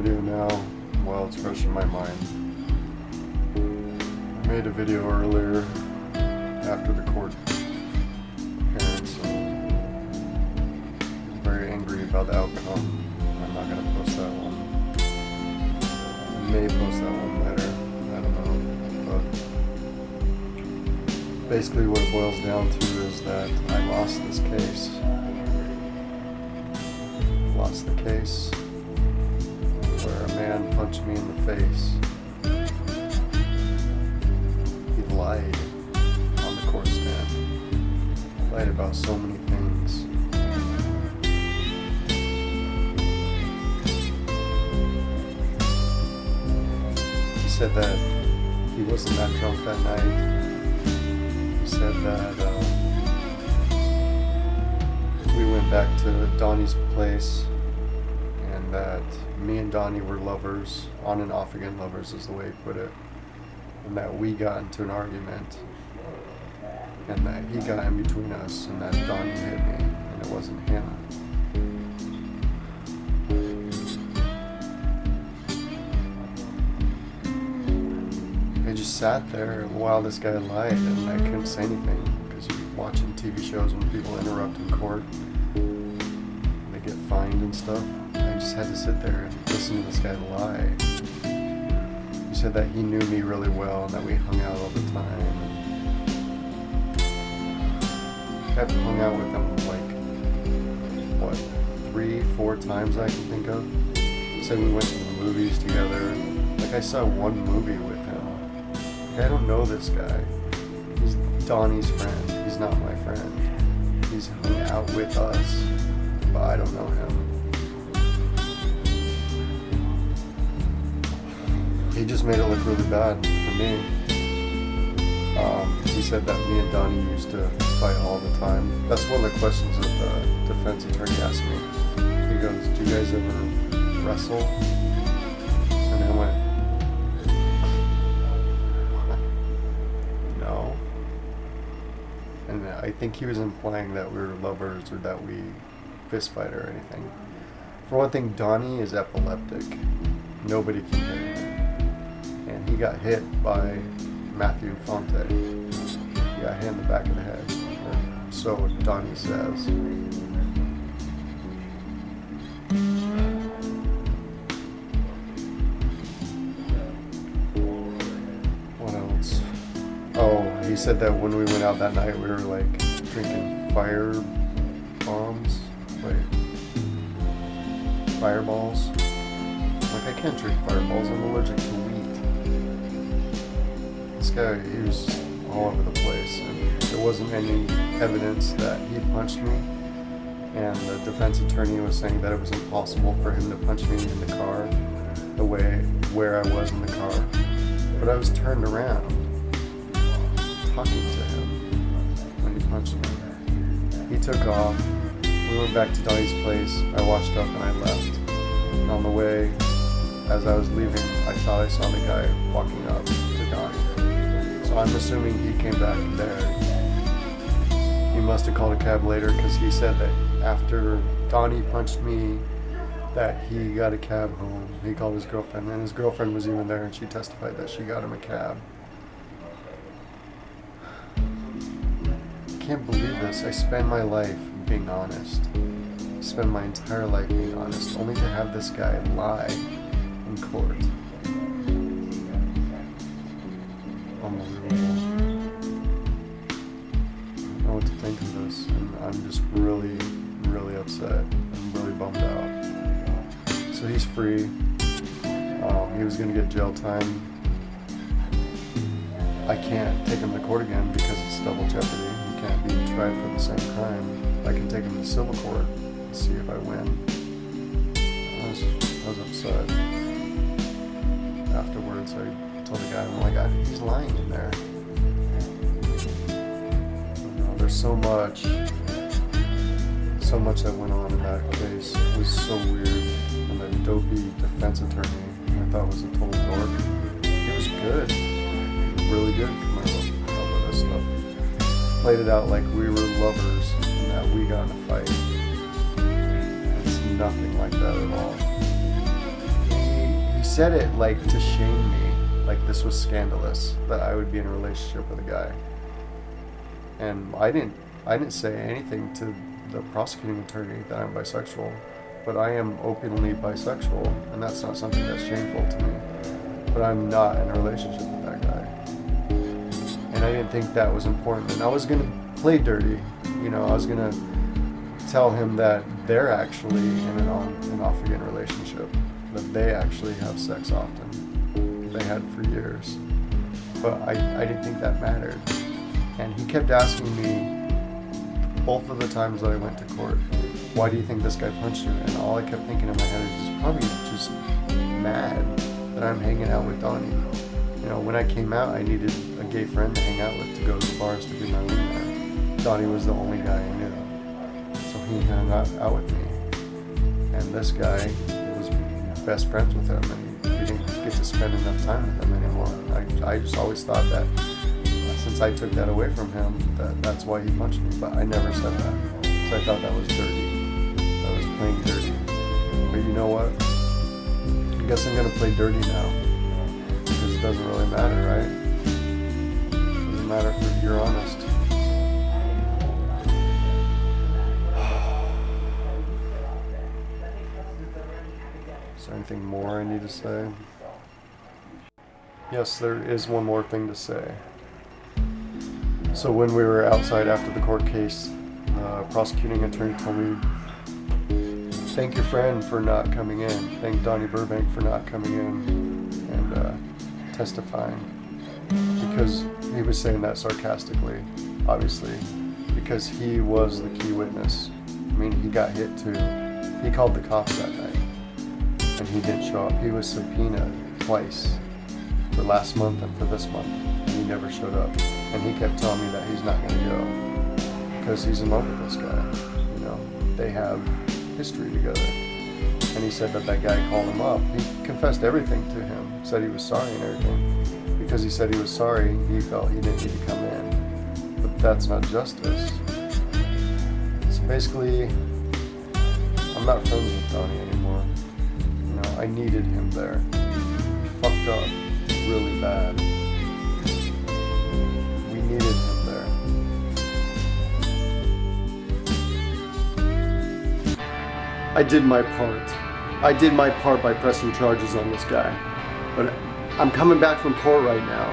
video now while it's fresh in my mind. I made a video earlier after the court appearance. I'm very angry about the outcome. I'm not going to post that one. I may post that one later. I don't know. But basically what it boils down to is that I lost this case. Lost the case where a man punched me in the face. He lied on the court stand. Lied about so many things. He said that he wasn't that drunk that night. He said that we went back to Donnie's place and that me and Donnie were lovers, on and off again lovers is the way he put it, and that we got into an argument and that he got in between us and that Donnie hit me and it wasn't him. I just sat there while this guy lied and I couldn't say anything. Watching TV shows when people interrupt in court, they get fined and stuff. I just had to sit there and listen to this guy lie. He said that he knew me really well and that we hung out all the time. I've hung out with him like 3-4 times I can think of. He said we went to the movies together. Like I saw one movie with him. Like, I don't know this guy. He's Donnie's friend. He's not my friend. He's hung out with us, but I don't know him. He just made it look really bad for me. He said that me and Donnie used to fight all the time. That's one of the questions that the defense attorney asked me. He goes, "Do you guys ever wrestle?" And I went, "No." And I think he was implying that we were lovers or that we fist fight or anything. For one thing, Donnie is epileptic. Nobody can hit him. And he got hit by Matt Infante. He got hit in the back of the head. Or so Donnie says. What else? Oh, he said that when we went out that night, we were like drinking fireballs. Like I can't drink fireballs. I'm allergic to wheat. This guy, he was all over the place, and there wasn't any evidence that he punched me. And the defense attorney was saying that it was impossible for him to punch me in the car, the way where I was in the car. But I was turned around, talking to him when he punched me. He took off. We went back to Donnie's place. I washed up and I left. And on the way, as I was leaving, I thought I saw the guy walking up to Donnie. So I'm assuming he came back there. He must have called a cab later because he said that after Donnie punched me, that he got a cab home. He called his girlfriend, and his girlfriend was even there, and she testified that she got him a cab. I can't believe this. I spend my life being honest. I spend my entire life being honest, only to have this guy lie in court. Unbelievable. I don't know what to think of this, and I'm just really, really upset. I'm really bummed out. So he's free. He was going to get jail time. I can't take him to court again because it's double jeopardy. He can't be tried for the same crime. I can take him to civil court and see if I win. I was upset. Afterwards, I told the guy, "Oh my God, he's lying in there." You know, there's so much that went on in that case. It was so weird. And the dopey defense attorney, I thought was a total dork. He was good. Really good. Come on, all of this stuff. Played it out like we were lovers and that we got in a fight. It's nothing like that at all. He said it like to shame me, like this was scandalous that I would be in a relationship with a guy. And I didn't say anything to the prosecuting attorney that I'm bisexual, but I am openly bisexual, and that's not something that's shameful to me. But I'm not in a relationship with that guy. And I didn't think that was important. And I was gonna play dirty, you know, I was gonna tell him that they're actually in an on and off again relationship, that they actually have sex often. They had for years. But I didn't think that mattered. And he kept asking me both of the times that I went to court, why do you think this guy punched you? And all I kept thinking in my head is he's probably just mad that I'm hanging out with Donnie. You know, when I came out, I needed a gay friend to hang out with, to go to the bars, to be my wingman. Donnie was the only guy I knew. So he hung out with me. And this guy was best friends with him, and we didn't get to spend enough time with him anymore. I just always thought that since I took that away from him, that's why he punched me, but I never said that. So I thought that was dirty. That was playing dirty. But you know what? I guess I'm gonna play dirty now. Because it doesn't really matter, right? It doesn't matter if you're honest. Is there anything more I need to say? Yes, there is one more thing to say. So when we were outside after the court case, the prosecuting attorney told me, thank your friend for not coming in. Thank Donnie Burbank for not coming in and testifying. Because he was saying that sarcastically, obviously, because he was the key witness. I mean, he got hit too. He called the cops that night, and he didn't show up. He was subpoenaed twice, for last month and for this month, and he never showed up. And he kept telling me that he's not going to go because he's in love with this guy. You know, they have history together. And he said that guy called him up. He confessed everything to him, said he was sorry and everything. Because he said he was sorry, he felt he didn't need to come in. But that's not justice. So basically, I'm not friends with Donnie anymore. You know, I needed him there. He fucked up really bad. We needed him there. I did my part. I did my part by pressing charges on this guy. But I'm coming back from court right now,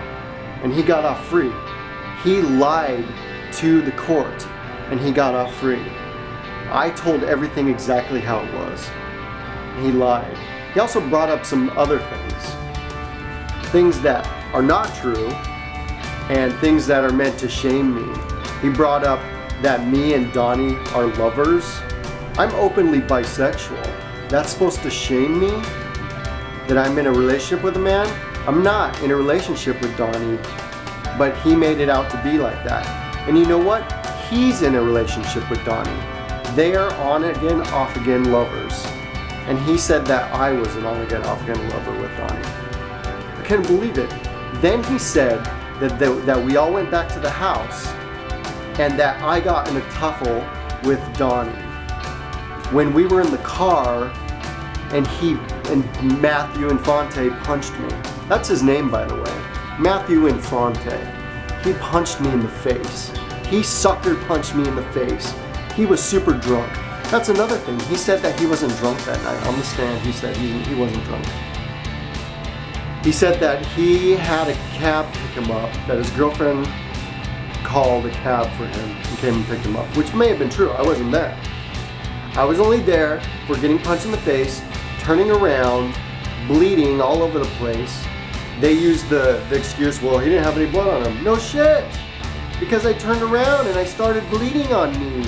and he got off free. He lied to the court, and he got off free. I told everything exactly how it was. He lied. He also brought up some other things that are not true, and things that are meant to shame me. He brought up that me and Donnie are lovers. I'm openly bisexual. That's supposed to shame me? That I'm in a relationship with a man? I'm not in a relationship with Donnie, but he made it out to be like that. And you know what? He's in a relationship with Donnie. They are on again, off again lovers. And he said that I was an on again, off again lover with Donnie. I couldn't believe it. Then he said that we all went back to the house and that I got in a tuffle with Donnie. When we were in the car and Matthew Infante punched me. That's his name, by the way. Matthew Infante. He punched me in the face. He sucker punched me in the face. He was super drunk. That's another thing. He said that he wasn't drunk that night. On the stand, he said he wasn't drunk. He said that he had a cab pick him up, that his girlfriend called a cab for him and came and picked him up, which may have been true. I wasn't there. I was only there for getting punched in the face, turning around, bleeding all over the place. They used the excuse, well, he didn't have any blood on him. No shit! Because I turned around and I started bleeding on me.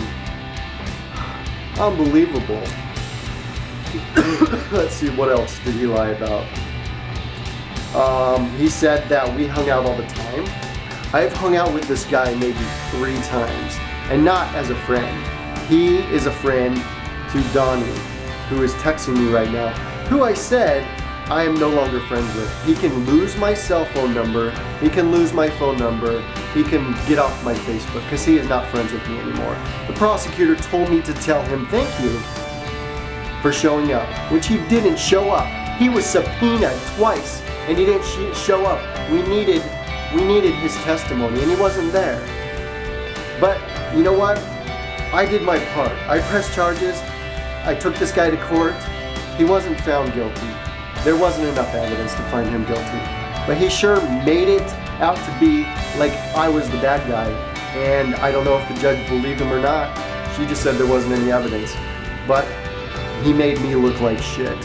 Unbelievable. Let's see, what else did he lie about? He said that we hung out all the time. I've hung out with this guy maybe 3 times, and not as a friend. He is a friend to Donnie, who is texting me right now, who I said I am no longer friends with. He can lose my cell phone number, he can lose my phone number, he can get off my Facebook, because he is not friends with me anymore. The prosecutor told me to tell him thank you for showing up, which he didn't show up. He was subpoenaed twice, and he didn't show up. We needed his testimony, and he wasn't there. But you know what? I did my part. I pressed charges. I took this guy to court. He wasn't found guilty. There wasn't enough evidence to find him guilty. But he sure made it out to be like I was the bad guy. And I don't know if the judge believed him or not. She just said there wasn't any evidence. But he made me look like shit.